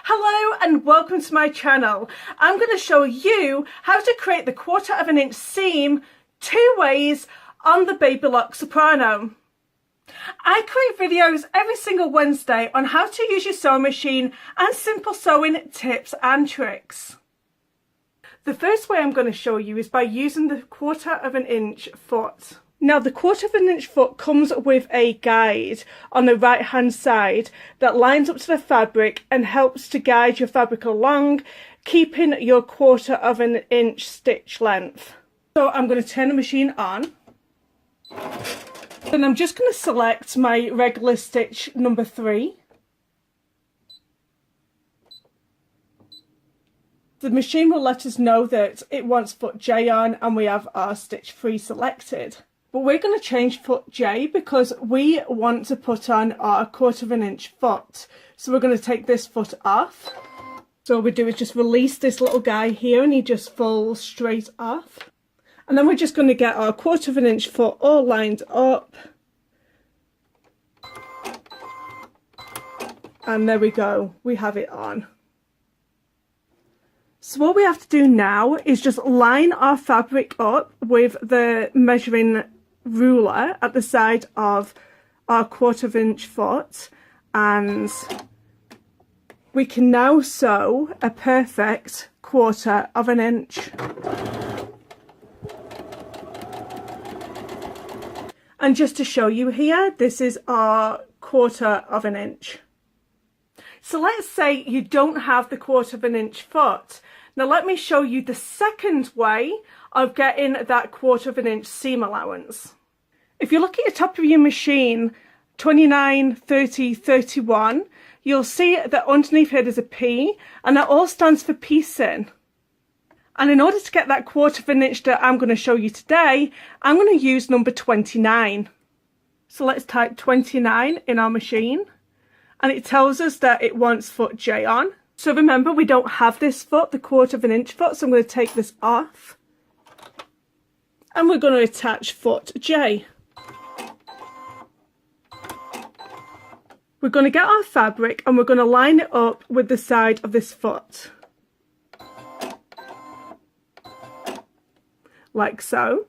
Hello and welcome to my channel. I'm going to show you how to create the 1/4 inch seam 2 ways on the Baby Lock Soprano. I create videos every single Wednesday on how to use your sewing machine and simple sewing tips and tricks. The first way I'm going to show you is by using the 1/4 inch foot. Now the 1/4 inch foot comes with a guide on the right hand side that lines up to the fabric and helps to guide your fabric along, keeping your 1/4 inch stitch length. So I'm going to turn the machine on. Then I'm just going to select my regular stitch number 3. The machine will let us know that it wants foot J on and we have our stitch 3 selected. But we're going to change foot J because we want to put on our 1/4 inch foot. So we're going to take this foot off. So all we do is just release this little guy here and he just falls straight off. And then we're just going to get our 1/4 inch foot all lined up. And there we go, we have it on. So what we have to do now is just line our fabric up with the measuring ruler at the side of our 1/4 inch foot, and we can now sew a perfect 1/4 inch. And just to show you here, this is our 1/4 inch. So let's say you don't have the 1/4 inch foot. Now let me show you the second way of getting that 1/4 inch seam allowance. If you look at the top of your machine, 29, 30, 31, you'll see that underneath here there's a P, and that all stands for piecing. And in order to get that 1/4 inch that I'm going to show you today, I'm going to use number 29. So let's type 29 in our machine, and it tells us that it wants foot J on. So remember, we don't have this foot, the 1/4 inch foot, so I'm going to take this off. And we're going to attach foot J. We're going to get our fabric and we're going to line it up with the side of this foot. Like so.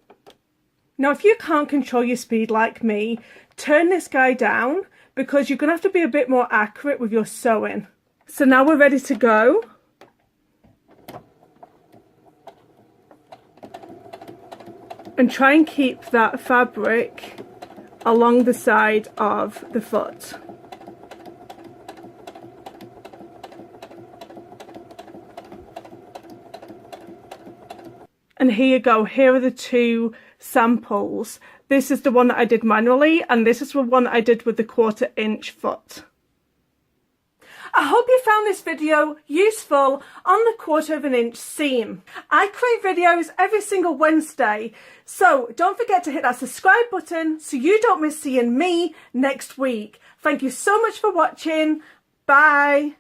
Now if you can't control your speed like me, turn this guy down because you're going to have to be a bit more accurate with your sewing. So now we're ready to go. And try and keep that fabric along the side of the foot. And here you go, here are the 2 samples. This is the one that I did manually, and this is the one that I did with the 1/4 inch foot. I hope you found this video useful on the 1/4 inch seam. I create videos every single Wednesday, so don't forget to hit that subscribe button so you don't miss seeing me next week. Thank you so much for watching. Bye.